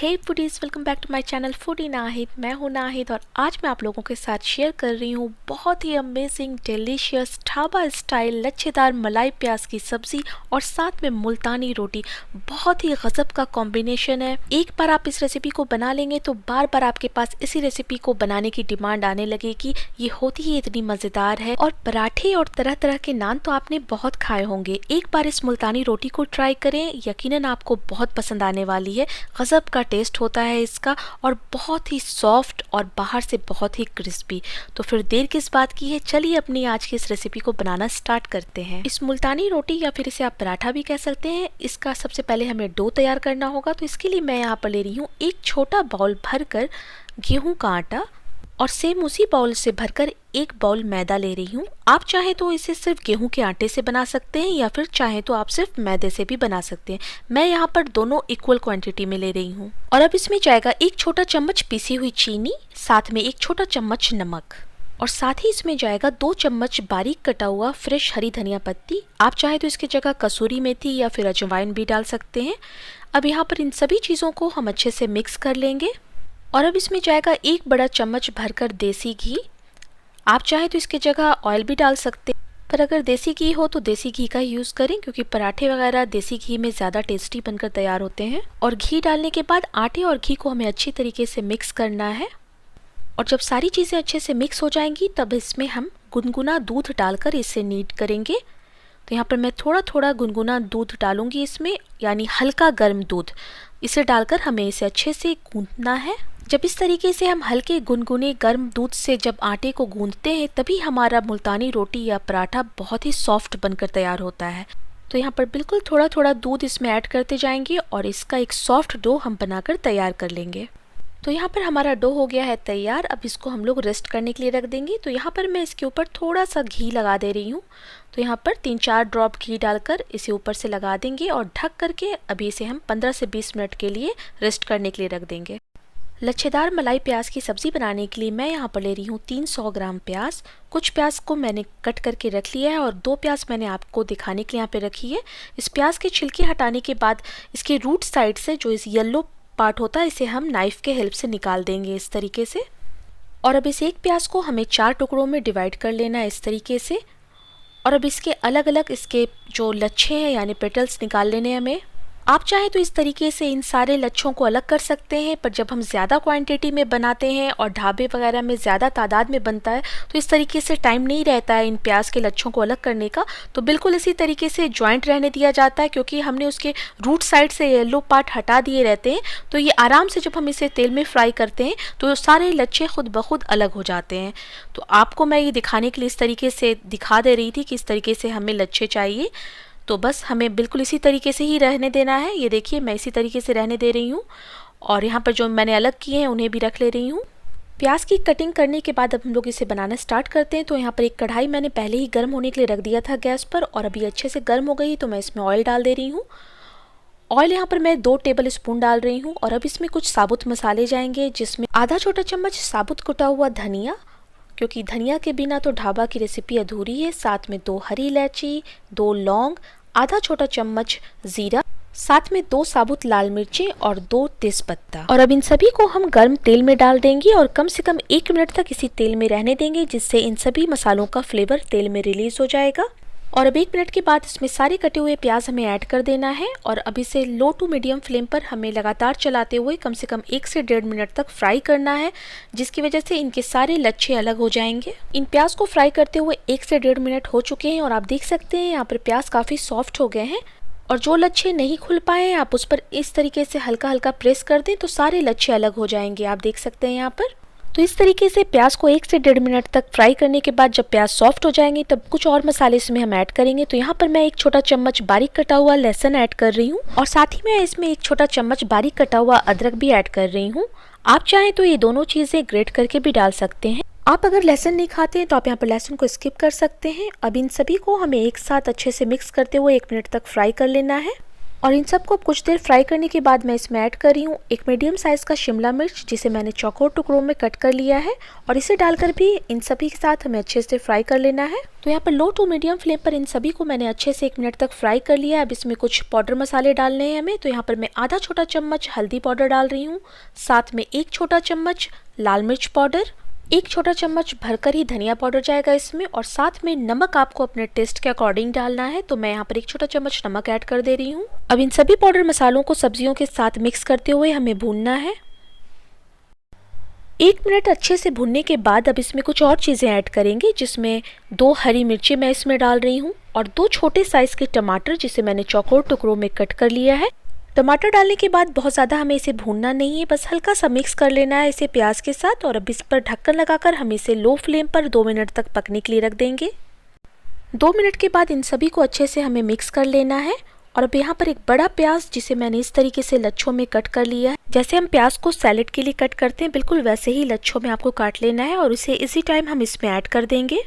Hey foodies, welcome back to my channel foodie Nahid. मैं हूं नाहिद और आज मैं आप लोगों के साथ शेयर कर रही हूं बहुत ही अमेजिंग डिलीशियस ढाबा स्टाइल लच्छेदार मलाई प्याज की सब्जी और साथ में मुल्तानी रोटी। बहुत ही गजब का कॉम्बिनेशन है। एक बार आप इस रेसिपी को बना लेंगे तो बार बार आपके पास इसी रेसिपी को बनाने की डिमांड आने लगेगी। ये होती ही इतनी मजेदार है। और पराठे और तरह तरह के नान तो आपने बहुत खाए होंगे, एक बार इस मुल्तानी रोटी को ट्राई करें, यकीनन आपको बहुत पसंद आने वाली है। गजब का टेस्ट होता है इसका और बहुत ही सॉफ्ट और बाहर से बहुत ही क्रिस्पी। तो फिर देर किस बात की है, चलिए अपनी आज की इस रेसिपी को बनाना स्टार्ट करते हैं। इस मुल्तानी रोटी या फिर इसे आप पराठा भी कह सकते हैं, इसका सबसे पहले हमें डो तैयार करना होगा। तो इसके लिए मैं यहाँ पर ले रही हूँ एक छोटा बाउल भरकर गेहूं का आटा और सेम उसी बाउल से भरकर एक बाउल मैदा ले रही हूँ। आप चाहे तो इसे सिर्फ गेहूं के आटे से बना सकते हैं या फिर चाहे तो आप सिर्फ मैदे से भी बना सकते हैं। मैं यहाँ पर दोनों इक्वल क्वांटिटी में ले रही हूँ। और अब इसमें जाएगा एक छोटा चम्मच पिसी हुई चीनी, साथ में एक छोटा चम्मच नमक और साथ ही इसमें जाएगा 2 चम्मच बारीक कटा हुआ फ्रेश हरी धनिया पत्ती। आप चाहे तो इसकी जगह कसूरी मेथी या फिर अजवाइन भी डाल सकते हैं। अब यहाँ पर इन सभी चीज़ों को हम अच्छे से मिक्स कर लेंगे। और अब इसमें जाएगा एक बड़ा चम्मच भरकर देसी घी। आप चाहे तो इसकी जगह ऑयल भी डाल सकते हैं, पर अगर देसी घी हो तो देसी घी का यूज़ करें क्योंकि पराठे वगैरह देसी घी में ज़्यादा टेस्टी बनकर तैयार होते हैं। और घी डालने के बाद आटे और घी को हमें अच्छी तरीके से मिक्स करना है। और जब सारी चीज़ें अच्छे से मिक्स हो जाएंगी तब इसमें हम गुनगुना दूध डालकर इसे नीड करेंगे। तो यहाँ पर मैं थोड़ा थोड़ा गुनगुना दूध डालूंगी इसमें, यानी हल्का गर्म दूध। इसे डालकर हमें इसे अच्छे से गूंथना है। जब इस तरीके से हम हल्के गुनगुने गर्म दूध से जब आटे को गूंथते हैं तभी हमारा मुल्तानी रोटी या पराठा बहुत ही सॉफ्ट बनकर तैयार होता है। तो यहाँ पर बिल्कुल थोड़ा थोड़ा दूध इसमें ऐड करते जाएंगे और इसका एक सॉफ्ट डो हम बनाकर तैयार कर लेंगे। तो यहाँ पर हमारा डो हो गया है तैयार। अब इसको हम लोग रेस्ट करने के लिए रख देंगे। तो यहाँ पर मैं इसके ऊपर थोड़ा सा घी लगा दे रही हूँ। तो यहाँ पर 3-4 ड्रॉप घी डालकर इसे ऊपर से लगा देंगे और ढक करके अभी इसे हम 15 से 20 मिनट के लिए रेस्ट करने के लिए रख देंगे। लच्छेदार मलाई प्याज की सब्ज़ी बनाने के लिए मैं यहाँ पर ले रही हूँ 300 ग्राम प्याज। कुछ प्याज को मैंने कट करके रख लिया है और 2 प्याज मैंने आपको दिखाने के लिए यहाँ पे रखी है। इस प्याज के छिलके हटाने के बाद इसके रूट साइड से जो इस येलो पार्ट होता है इसे हम नाइफ़ के हेल्प से निकाल देंगे इस तरीके से। और अब इस एक प्याज को हमें 4 टुकड़ों में डिवाइड कर लेना है इस तरीके से। और अब इसके अलग अलग इसके जो लच्छे हैं यानी पेटल्स निकाल लेने हैं हमें। आप चाहे तो इस तरीके से इन सारे लच्छों को अलग कर सकते हैं, पर जब हम ज़्यादा क्वांटिटी में बनाते हैं और ढाबे वगैरह में ज़्यादा तादाद में बनता है तो इस तरीके से टाइम नहीं रहता है इन प्याज के लच्छों को अलग करने का। तो बिल्कुल इसी तरीके से जॉइंट रहने दिया जाता है क्योंकि हमने उसके रूट साइड से येलो पार्ट हटा दिए रहते हैं। तो ये आराम से जब हम इसे तेल में फ्राई करते हैं तो सारे लच्छे खुद ब खुद अलग हो जाते हैं। तो आपको मैं ये दिखाने के लिए इस तरीके से दिखा दे रही थी कि इस तरीके से हमें लच्छे चाहिए। तो बस हमें बिल्कुल इसी तरीके से ही रहने देना है। ये देखिए मैं इसी तरीके से रहने दे रही हूँ और यहाँ पर जो मैंने अलग किए हैं उन्हें भी रख ले रही हूँ। प्याज की कटिंग करने के बाद अब हम लोग इसे बनाना स्टार्ट करते हैं। तो यहाँ पर एक कढ़ाई मैंने पहले ही गर्म होने के लिए रख दिया था गैस पर और अभी अच्छे से गर्म हो गई तो मैं इसमें ऑयल डाल दे रही हूँ। ऑयल यहाँ पर मैं 2 टेबल स्पून डाल रही हूँ और अब इसमें कुछ साबुत मसाले जाएंगे जिसमें आधा छोटा चम्मच साबुत कुटा हुआ धनिया, क्योंकि धनिया के बिना तो ढाबा की रेसिपी अधूरी है। साथ में 2 हरी इलायची, 2 लौंग, आधा छोटा चम्मच जीरा, साथ में 2 साबुत लाल मिर्ची और 2 तेजपत्ता। और अब इन सभी को हम गर्म तेल में डाल देंगे और कम से कम 1 मिनट तक इसी तेल में रहने देंगे जिससे इन सभी मसालों का फ्लेवर तेल में रिलीज हो जाएगा। और अब 1 मिनट के बाद इसमें सारे कटे हुए प्याज हमें ऐड कर देना है और अब इसे लो टू मीडियम फ्लेम पर हमें लगातार चलाते हुए कम से कम 1 से 1.5 मिनट तक फ्राई करना है, जिसकी वजह से इनके सारे लच्छे अलग हो जाएंगे। इन प्याज को फ्राई करते हुए 1 से 1.5 मिनट हो चुके हैं और आप देख सकते हैं यहाँ पर प्याज काफ़ी सॉफ्ट हो गए हैं। और जो लच्छे नहीं खुल पाए हैं आप उस पर इस तरीके से हल्का हल्का प्रेस कर दें तो सारे लच्छे अलग हो जाएंगे। आप देख सकते हैं यहाँ पर। तो इस तरीके से प्याज को 1 से 1.5 मिनट तक फ्राई करने के बाद जब प्याज सॉफ्ट हो जाएंगे तब कुछ और मसाले इसमें हम ऐड करेंगे। तो यहाँ पर मैं 1 छोटा चम्मच बारीक कटा हुआ लहसुन ऐड कर रही हूँ और साथ ही मैं इसमें 1 छोटा चम्मच बारीक कटा हुआ अदरक भी ऐड कर रही हूँ। आप चाहें तो ये दोनों चीज़ें ग्रेट करके भी डाल सकते हैं। आप अगर लहसुन नहीं खाते हैं तो आप यहाँ पर लहसुन को स्किप कर सकते हैं। अब इन सभी को हमें एक साथ अच्छे से मिक्स करते हुए 1 मिनट तक फ्राई कर लेना है। और इन सबको अब कुछ देर फ्राई करने के बाद मैं इसमें ऐड कर रही हूँ एक मीडियम साइज़ का शिमला मिर्च, जिसे मैंने चौकोर टुकड़ों में कट कर लिया है। और इसे डालकर भी इन सभी के साथ हमें अच्छे से फ्राई कर लेना है। तो यहाँ पर लो टू मीडियम फ्लेम पर इन सभी को मैंने अच्छे से 1 मिनट तक फ्राई कर लिया है। अब इसमें कुछ पाउडर मसाले डालने हैं हमें। तो यहाँ पर मैं आधा छोटा चम्मच हल्दी पाउडर डाल रही हूँ, साथ में 1 छोटा चम्मच लाल मिर्च पाउडर, 1 छोटा चम्मच भरकर ही धनिया पाउडर जाएगा इसमें, और साथ में नमक आपको अपने टेस्ट के अकॉर्डिंग डालना है। तो मैं यहाँ पर 1 छोटा चम्मच नमक ऐड कर दे रही हूँ। अब इन सभी पाउडर मसालों को सब्जियों के साथ मिक्स करते हुए हमें भूनना है। 1 मिनट अच्छे से भुनने के बाद अब इसमें कुछ और चीज़ें ऐड करेंगे, जिसमें 2 हरी मिर्ची मैं इसमें डाल रही हूँ और 2 छोटे साइज़ के टमाटर, जिसे मैंने चौकोर टुकड़ों में कट कर लिया है। टमाटर डालने के बाद बहुत ज़्यादा हमें इसे भूनना नहीं है, बस हल्का सा मिक्स कर लेना है इसे प्याज के साथ। और अब इस पर ढक्कन लगाकर हम इसे लो फ्लेम पर 2 मिनट तक पकने के लिए रख देंगे। 2 मिनट के बाद इन सभी को अच्छे से हमें मिक्स कर लेना है। और अब यहाँ पर एक बड़ा प्याज, जिसे मैंने इस तरीके से लच्छों में कट कर लिया है। जैसे हम प्याज को सैलेड के लिए कट करते हैं, बिल्कुल वैसे ही लच्छों में आपको काट लेना है और इसे इसी टाइम हम इसमें ऐड कर देंगे।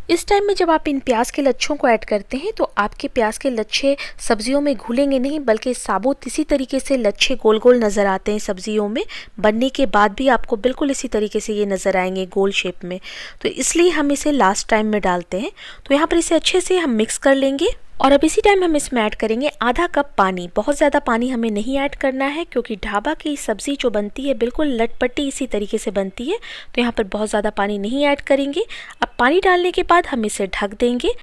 इस टाइम में जब आप इन प्याज के लच्छों को ऐड करते हैं तो आपके प्याज के लच्छे सब्जियों में घुलेंगे नहीं, बल्कि साबुत इसी तरीके से लच्छे गोल गोल नज़र आते हैं सब्जियों में। बनने के बाद भी आपको बिल्कुल इसी तरीके से ये नज़र आएंगे गोल शेप में। तो इसलिए हम इसे लास्ट टाइम में डालते हैं। तो यहाँ पर इसे अच्छे से हम मिक्स कर लेंगे। और अब इसी टाइम हम इसमें ऐड करेंगे आधा कप पानी। बहुत ज़्यादा पानी हमें नहीं ऐड करना है, क्योंकि ढाबा की सब्ज़ी जो बनती है बिल्कुल लटपटी इसी तरीके से बनती है। तो यहाँ पर बहुत ज़्यादा पानी नहीं ऐड करेंगे। अब पानी डालने के बाद हम इसे ढक देंगे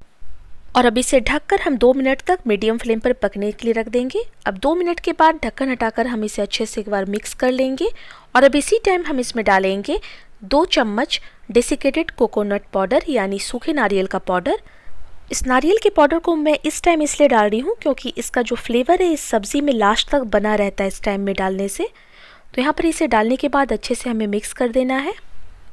और अब इसे ढककर हम 2 मिनट तक मीडियम फ्लेम पर पकने के लिए रख देंगे। अब 2 मिनट के बाद ढक्कन हटाकर हम इसे अच्छे से एक बार मिक्स कर लेंगे। और अब इसी टाइम हम इसमें डालेंगे 2 चम्मच डेसिकेटेड कोकोनट पाउडर, यानी सूखे नारियल का पाउडर। इस नारियल के पाउडर को मैं इस टाइम इसलिए डाल रही हूँ क्योंकि इसका जो फ्लेवर है इस सब्ज़ी में लास्ट तक बना रहता है इस टाइम में डालने से। तो यहाँ पर इसे डालने के बाद अच्छे से हमें मिक्स कर देना है।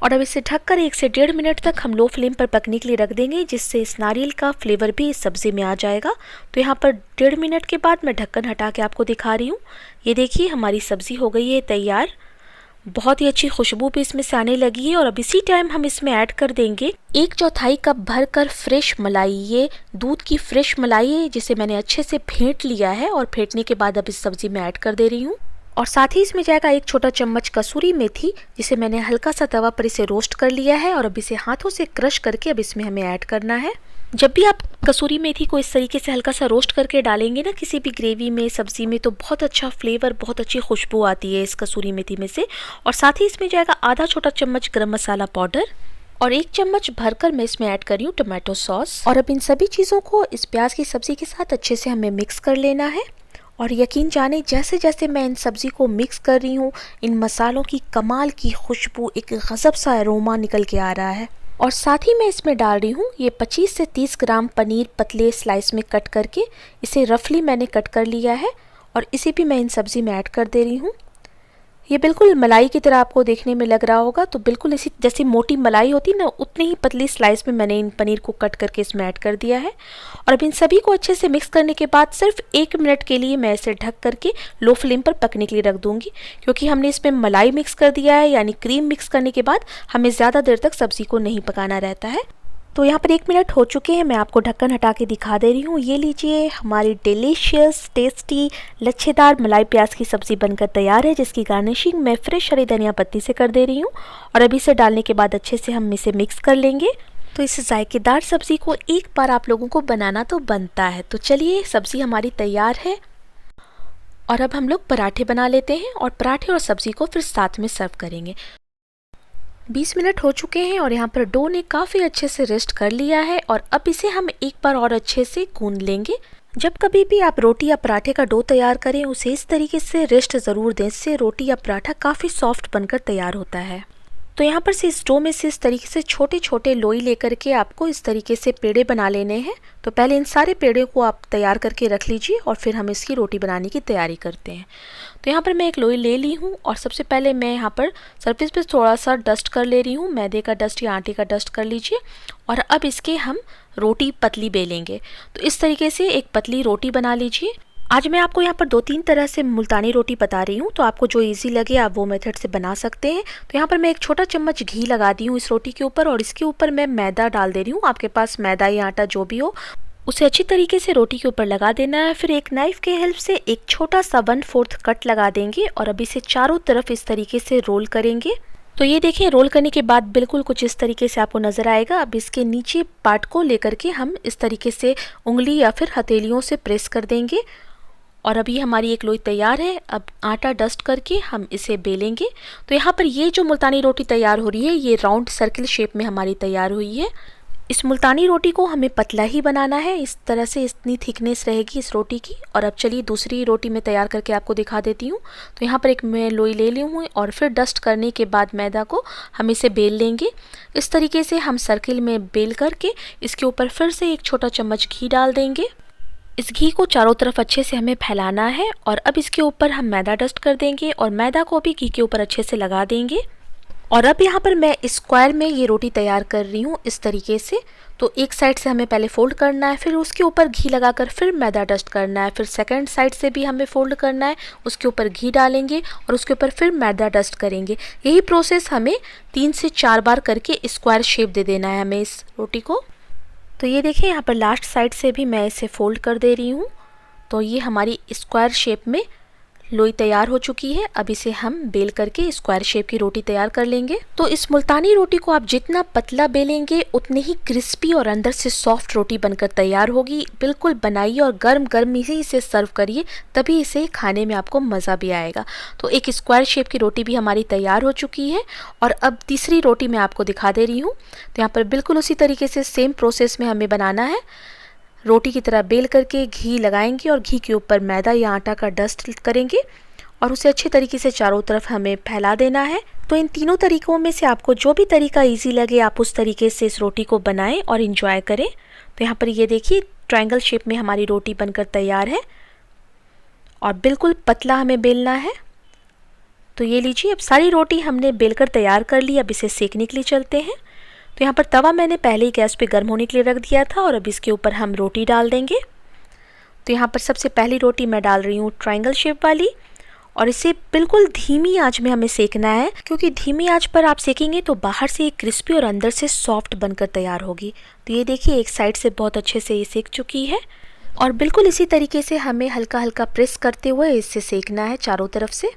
और अब इसे ढककर 1 से 1.5 मिनट तक हम लो फ्लेम पर पकने के लिए रख देंगे, जिससे इस नारियल का फ्लेवर भी इस सब्ज़ी में आ जाएगा। तो यहाँ पर 1.5 मिनट के बाद मैं ढक्कन हटा के आपको दिखा रही हूँ। ये देखिए हमारी सब्ज़ी हो गई है तैयार। बहुत ही अच्छी खुशबू भी इसमें से आने लगी है। और अब इसी टाइम हम इसमें ऐड कर देंगे 1/4 कप भरकर फ्रेश मलाई। ये दूध की फ्रेश मलाई है, जिसे मैंने अच्छे से फेंट लिया है और फेंटने के बाद अब इस सब्ज़ी में ऐड कर दे रही हूँ। और साथ ही इसमें जाएगा 1 छोटा चम्मच कसूरी मेथी, जिसे मैंने हल्का सा तवा पर इसे रोस्ट कर लिया है। और अब इसे हाथों से क्रश करके अब इसमें हमें ऐड करना है। जब भी आप कसूरी मेथी को इस तरीके से हल्का सा रोस्ट करके डालेंगे ना किसी भी ग्रेवी में, सब्जी में, तो बहुत अच्छा फ्लेवर, बहुत अच्छी खुशबू आती है इस कसूरी मेथी में से। और साथ ही इसमें जाएगा आधा छोटा चम्मच गरम मसाला पाउडर और 1 चम्मच भरकर मैं इसमें ऐड कर रही हूँ टोमेटो सॉस। और अब इन सभी चीज़ों को इस प्याज की सब्ज़ी के साथ अच्छे से हमें मिक्स कर लेना है। और यकीन जाने जैसे जैसे मैं इन सब्ज़ी को मिक्स कर रही हूँ, इन मसालों की कमाल की खुशबू, एक गज़ब सा अरोमा निकल के आ रहा है। और साथ ही मैं इसमें डाल रही हूँ ये 25 से 30 ग्राम पनीर पतले स्लाइस में कट करके। इसे रफली मैंने कट कर लिया है और इसे भी मैं इन सब्ज़ी में ऐड कर दे रही हूँ। ये बिल्कुल मलाई की तरह आपको देखने में लग रहा होगा, तो बिल्कुल इसी जैसी मोटी मलाई होती ना, उतनी ही पतली स्लाइस में मैंने इन पनीर को कट करके इसमें ऐड कर दिया है। और अब इन सभी को अच्छे से मिक्स करने के बाद सिर्फ 1 मिनट के लिए मैं इसे ढक करके लो फ्लेम पर पकने के लिए रख दूंगी, क्योंकि हमने इसमें मलाई मिक्स कर दिया है, यानी क्रीम मिक्स करने के बाद हमें ज़्यादा देर तक सब्ज़ी को नहीं पकाना रहता है। तो यहाँ पर 1 मिनट हो चुके हैं, मैं आपको ढक्कन हटा के दिखा दे रही हूँ। ये लीजिए हमारी डिलीशियस टेस्टी लच्छेदार मलाई प्याज की सब्ज़ी बनकर तैयार है, जिसकी गार्निशिंग मैं फ्रेश हरी धनिया पत्ती से कर दे रही हूँ। और अभी इसे डालने के बाद अच्छे से हम इसे मिक्स कर लेंगे। तो इस जायकेदार सब्ज़ी को एक बार आप लोगों को बनाना तो बनता है। तो चलिए सब्ज़ी हमारी तैयार है और अब हम लोग पराठे बना लेते हैं और पराठे और सब्ज़ी को फिर साथ में सर्व करेंगे। 20 मिनट हो चुके हैं और यहाँ पर डो ने काफ़ी अच्छे से रेस्ट कर लिया है और अब इसे हम एक बार और अच्छे से गूंद लेंगे। जब कभी भी आप रोटी या पराठे का डो तैयार करें, उसे इस तरीके से रेस्ट ज़रूर दें, इससे रोटी या पराठा काफ़ी सॉफ्ट बनकर तैयार होता है। तो यहाँ पर से इस डो में से इस तरीके से छोटे छोटे लोई लेकर के आपको इस तरीके से पेड़े बना लेने हैं। तो पहले इन सारे पेड़े को आप तैयार करके रख लीजिए और फिर हम इसकी रोटी बनाने की तैयारी करते हैं। तो यहाँ पर मैं एक लोई ले ली हूँ और सबसे पहले मैं यहाँ पर सरफेस पे थोड़ा सा डस्ट कर ले रही हूँ, मैदे का डस्ट या आटे का डस्ट कर लीजिए। और अब इसके हम रोटी पतली बेलेंगे। तो इस तरीके से एक पतली रोटी बना लीजिए। आज मैं आपको यहाँ पर 2-3 तरह से मुल्तानी रोटी बता रही हूँ, तो आपको जो इजी लगे आप वो मेथड से बना सकते हैं। तो यहाँ पर मैं 1 छोटा चम्मच घी लगा दी हूँ इस रोटी के ऊपर और इसके ऊपर मैं मैदा डाल दे रही हूँ। आपके पास मैदा या आटा जो भी हो, उसे अच्छी तरीके से रोटी के ऊपर लगा देना है। फिर एक नाइफ के हेल्प से एक छोटा सा 1/4 कट लगा देंगे और अब इसे चारों तरफ इस तरीके से रोल करेंगे। तो ये देखिए रोल करने के बाद बिल्कुल कुछ इस तरीके से आपको नज़र आएगा। अब इसके नीचे पार्ट को लेकर के हम इस तरीके से उंगली या फिर हथेलियों से प्रेस कर देंगे और अभी हमारी एक लोई तैयार है। अब आटा डस्ट करके हम इसे बेलेंगे। तो यहाँ पर ये जो मुल्तानी रोटी तैयार हो रही है ये राउंड सर्किल शेप में हमारी तैयार हुई है। इस मुल्तानी रोटी को हमें पतला ही बनाना है, इस तरह से इतनी थिकनेस रहेगी इस रोटी की। और अब चलिए दूसरी रोटी मैं तैयार करके आपको दिखा देती हूँ। तो यहाँ पर एक मैं लोई ले ली हूँ और फिर डस्ट करने के बाद मैदा को हम इसे बेल लेंगे। इस तरीके से हम सर्किल में बेल करके इसके ऊपर फिर से एक छोटा चम्मच घी डाल देंगे। इस घी को चारों तरफ अच्छे से हमें फैलाना है और अब इसके ऊपर हम मैदा डस्ट कर देंगे और मैदा को भी घी के ऊपर अच्छे से लगा देंगे। और अब यहाँ पर मैं स्क्वायर में ये रोटी तैयार कर रही हूँ इस तरीके से। तो एक साइड से हमें पहले फोल्ड करना है, फिर उसके ऊपर घी लगाकर फिर मैदा डस्ट करना है, फिर सेकंड साइड से भी हमें फोल्ड करना है, उसके ऊपर घी डालेंगे और उसके ऊपर फिर मैदा डस्ट करेंगे। यही प्रोसेस हमें 3 से 4 बार करके स्क्वायर शेप दे देना है हमें इस रोटी को। तो ये देखिए यहाँ पर लास्ट साइड से भी मैं इसे फोल्ड कर दे रही हूँ। तो ये हमारी स्क्वायर शेप में लोई तैयार हो चुकी है। अब इसे हम बेल करके स्क्वायर शेप की रोटी तैयार कर लेंगे। तो इस मुल्तानी रोटी को आप जितना पतला बेलेंगे उतनी ही क्रिस्पी और अंदर से सॉफ्ट रोटी बनकर तैयार होगी। बिल्कुल बनाइए और गर्म गर्म ही इसे सर्व करिए, तभी इसे खाने में आपको मज़ा भी आएगा। तो एक स्क्वायर शेप की रोटी भी हमारी तैयार हो चुकी है और अब तीसरी रोटी मैं आपको दिखा दे रही हूँ। तो यहाँ पर बिल्कुल उसी तरीके से सेम प्रोसेस में हमें बनाना है। रोटी की तरह बेल करके घी लगाएंगे और घी के ऊपर मैदा या आटा का डस्ट करेंगे और उसे अच्छे तरीके से चारों तरफ हमें फैला देना है। तो इन तीनों तरीकों में से आपको जो भी तरीका इजी लगे आप उस तरीके से इस रोटी को बनाएं और इंजॉय करें। तो यहाँ पर ये देखिए ट्रायंगल शेप में हमारी रोटी बनकर तैयार है और बिल्कुल पतला हमें बेलना है। तो ये लीजिए अब सारी रोटी हमने बेलकर तैयार कर ली। अब इसे सेकने के लिए चलते हैं। तो यहाँ पर तवा मैंने पहले ही गैस पे गर्म होने के लिए रख दिया था और अब इसके ऊपर हम रोटी डाल देंगे। तो यहाँ पर सबसे पहली रोटी मैं डाल रही हूँ ट्रायंगल शेप वाली और इसे बिल्कुल धीमी आंच में हमें सेकना है, क्योंकि धीमी आंच पर आप सेकेंगे तो बाहर से ये क्रिस्पी और अंदर से सॉफ्ट बनकर तैयार होगी। तो ये देखिए एक साइड से बहुत अच्छे से ये सेक चुकी है और बिल्कुल इसी तरीके से हमें हल्का हल्का प्रेस करते हुए इसे सेकना है चारों तरफ से।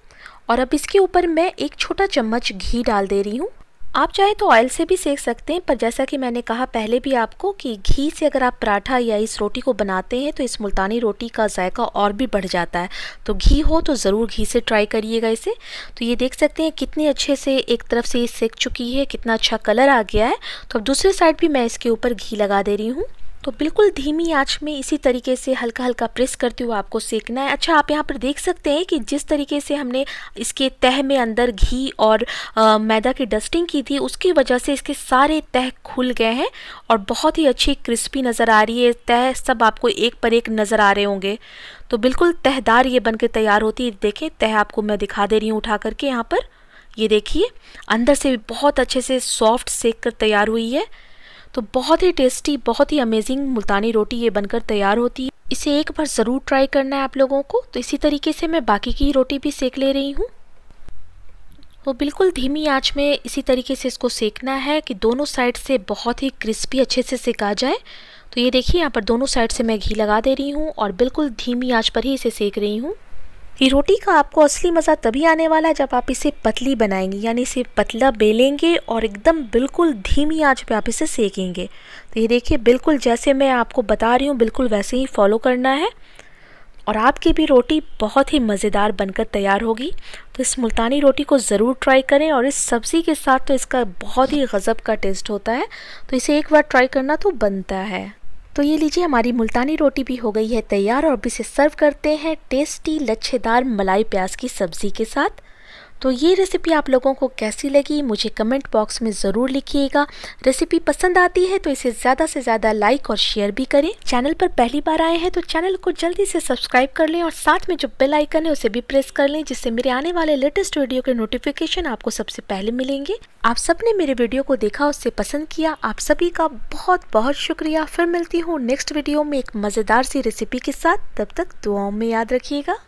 और अब इसके ऊपर मैं एक छोटा चम्मच घी डाल दे रही हूँ। आप चाहे तो ऑयल से भी सेक सकते हैं, पर जैसा कि मैंने कहा पहले भी आपको कि घी से अगर आप पराठा या इस रोटी को बनाते हैं तो इस मुल्तानी रोटी का जायका और भी बढ़ जाता है। तो घी हो तो ज़रूर घी से ट्राई करिएगा इसे। तो ये देख सकते हैं कितनी अच्छे से एक तरफ से ये सेक चुकी है, कितना अच्छा कलर आ गया है। तो अब दूसरी साइड भी मैं इसके ऊपर घी लगा दे रही हूँ। तो बिल्कुल धीमी आंच में इसी तरीके से हल्का हल्का प्रेस करते हुए आपको सेकना है। अच्छा आप यहाँ पर देख सकते हैं कि जिस तरीके से हमने इसके तह में अंदर घी और मैदा की डस्टिंग की थी उसकी वजह से इसके सारे तह खुल गए हैं और बहुत ही अच्छी क्रिस्पी नज़र आ रही है। तह सब आपको एक पर एक नज़र आ रहे होंगे। तो बिल्कुल तहदार ये बनकर तैयार होती है। देखें तह आपको मैं दिखा दे रही हूँ उठा करके। यहाँ पर ये देखिए अंदर से भी बहुत अच्छे से सॉफ्ट सेक कर तैयार हुई है। तो बहुत ही टेस्टी, बहुत ही अमेजिंग मुल्तानी रोटी ये बनकर तैयार होती है। इसे एक बार ज़रूर ट्राई करना है आप लोगों को। तो इसी तरीके से मैं बाकी की रोटी भी सेक ले रही हूँ। तो बिल्कुल धीमी आंच में इसी तरीके से इसको सेकना है कि दोनों साइड से बहुत ही क्रिस्पी अच्छे से सेका जाए। तो ये देखिए यहाँ पर दोनों साइड से मैं घी लगा दे रही हूँ और बिल्कुल धीमी आंच पर ही इसे सेक रही हूँ। ये रोटी का आपको असली मज़ा तभी आने वाला है जब आप इसे पतली बनाएंगे, यानी इसे पतला बेलेंगे और एकदम बिल्कुल धीमी आंच पे आप इसे सेकेंगे। तो ये देखिए बिल्कुल जैसे मैं आपको बता रही हूँ बिल्कुल वैसे ही फॉलो करना है और आपकी भी रोटी बहुत ही मज़ेदार बनकर तैयार होगी। तो इस मुल्तानी रोटी को ज़रूर ट्राई करें और इस सब्ज़ी के साथ तो इसका बहुत ही गज़ब का टेस्ट होता है। तो इसे एक बार ट्राई करना तो बनता है। तो ये लीजिए हमारी मुल्तानी रोटी भी हो गई है तैयार और अब इसे सर्व करते हैं टेस्टी लच्छेदार मलाई प्याज की सब्ज़ी के साथ। तो ये रेसिपी आप लोगों को कैसी लगी मुझे कमेंट बॉक्स में ज़रूर लिखिएगा। रेसिपी पसंद आती है तो इसे ज़्यादा से ज़्यादा लाइक और शेयर भी करें। चैनल पर पहली बार आए हैं तो चैनल को जल्दी से सब्सक्राइब कर लें और साथ में जो बेल आइकन है उसे भी प्रेस कर लें, जिससे मेरे आने वाले लेटेस्ट वीडियो के नोटिफिकेशन आपको सबसे पहले मिलेंगे। आप सबने मेरे वीडियो को देखा, उससे पसंद किया, आप सभी का बहुत बहुत शुक्रिया। फिर मिलती हूँ नेक्स्ट वीडियो में एक मज़ेदार सी रेसिपी के साथ। तब तक दुआओं में याद रखिएगा।